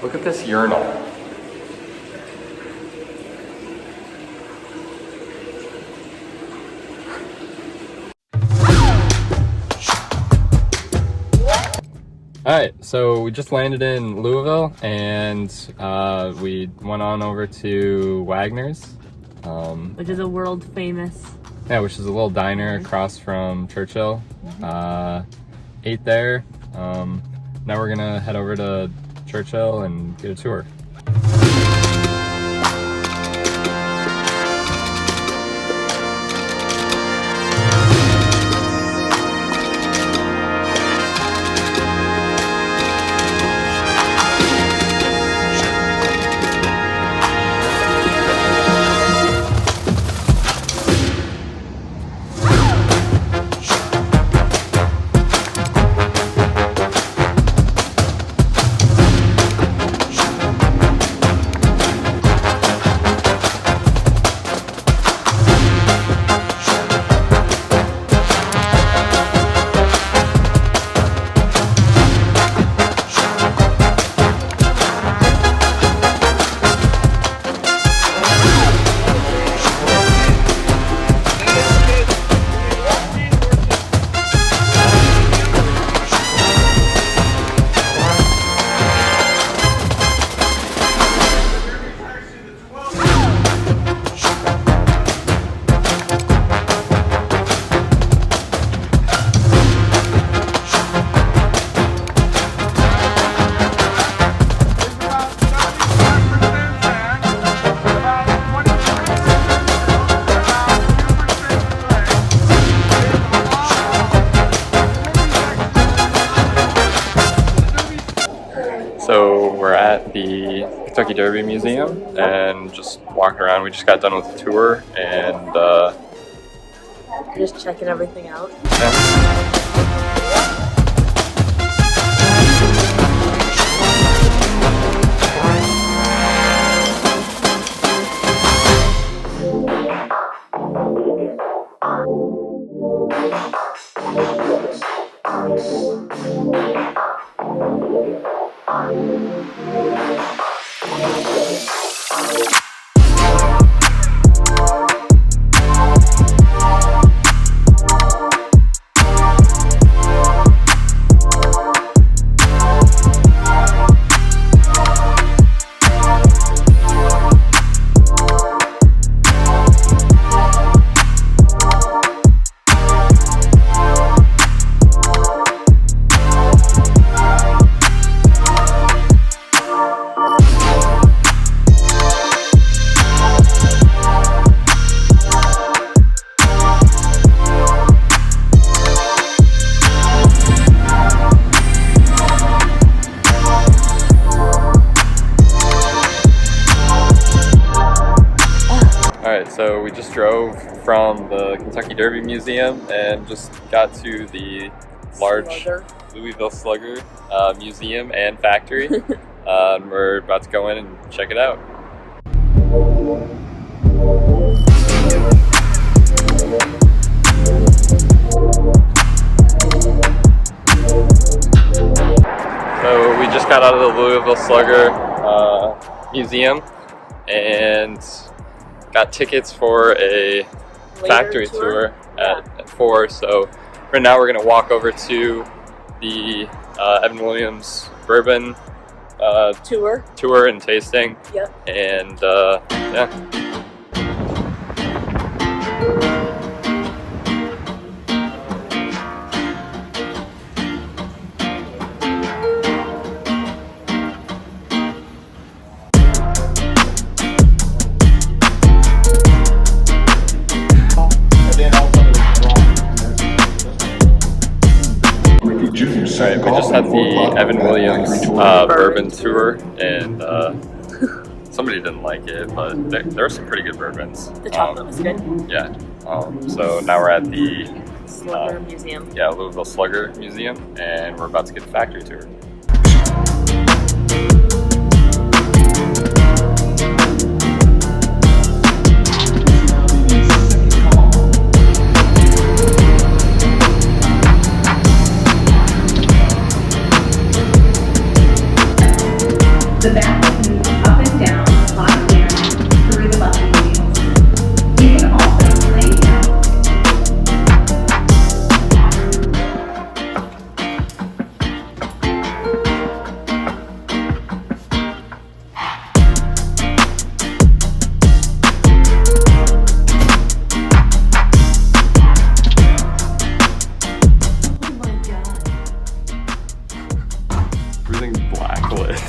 Look at this urinal. Alright, so we just landed in Louisville and we went on over to Wagner's. Which is a world famous. Yeah, which is a little diner across from Churchill. Ate there. Now we're gonna head over to Churchill and get a tour. So we're at the Kentucky Derby Museum and just walking around. We just got done with the tour and Just checking everything out. yeah. Alright, so we just drove from the Kentucky Derby Museum and just got to the large Slugger. Louisville Slugger museum and factory. And we're about to go in and check it out. So we just got out of the Louisville Slugger museum and got tickets for a factory tour at 4. So right now we're going to walk over to the Evan Williams Bourbon tour and tasting. Yep. And yeah. Alright, we just had the Evan Williams bourbon tour, and somebody didn't like it, but there were some pretty good bourbons. The chocolate was good. Yeah. So now we're at the Slugger Museum. Yeah, Louisville Slugger Museum, and we're about to get the factory tour. The back will move up and down, hot air, through the bucket wheels. You can also lay down. Oh my god. Everything's blacklit.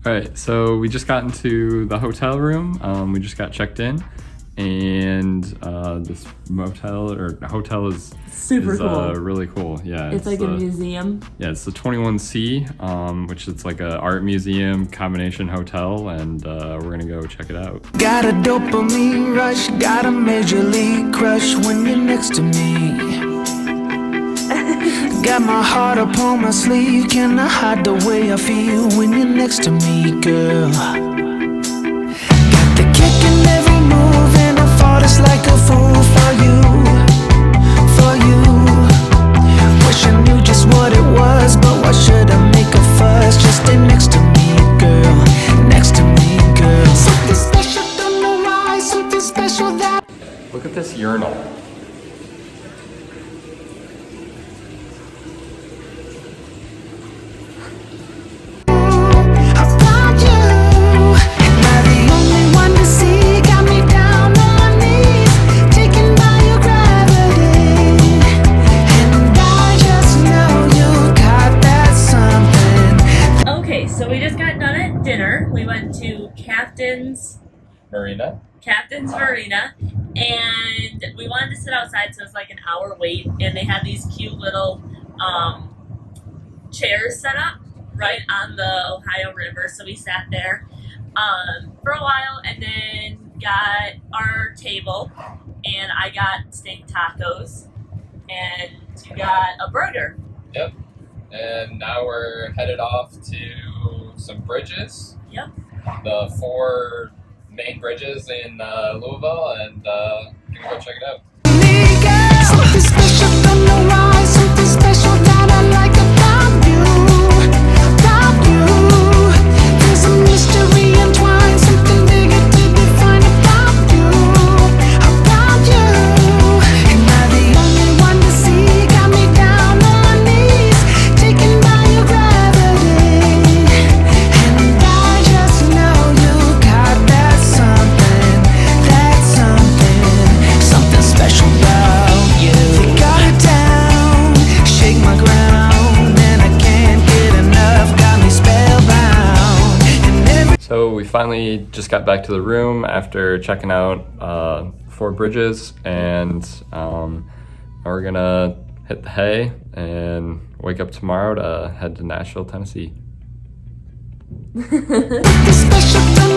All right, so we just got into the hotel room. We just got checked in, and this motel or hotel is Super cool. really cool. Yeah, It's like a museum. Yeah, it's the 21C, which is like a art museum combination hotel, and we're gonna go check it out. Got a dopamine rush, got a major league crush when you're next to me. Got my heart upon my sleeve, can I hide the way I feel when you're next to me, girl? Got the kick in every move and I fought it's like a fool for you, for you. Wish I knew just what it was, but why should I make a fuss? Just stay next to me, girl, next to me, girl. Something special, don't know why, something special that. Look at this urinal. Okay, so we just got done at dinner. We went to Captain's Marina. Marina, and we wanted to sit outside, so it was like an hour wait, and they had these cute little chairs set up right on the Ohio River, so we sat there for a while, and then got our table, and I got steak tacos, and you got a burger. Yep. And now we're headed off to some bridges. Yep. The 4 main bridges in Louisville, and gonna go check it out. Something special, don't know why, something special that I like about you, about you. There's a mystery entwined, something bigger to define about you, about you. Am I the only one to see? Got me down on my knees, taken by your gravity. And I just know you got that something special about you. You got it down, shake my ground, and I can't get enough, got me spellbound. So we finally just got back to the room after checking out 4 bridges, and we're gonna hit the hay and wake up tomorrow to head to Nashville, Tennessee. Something special.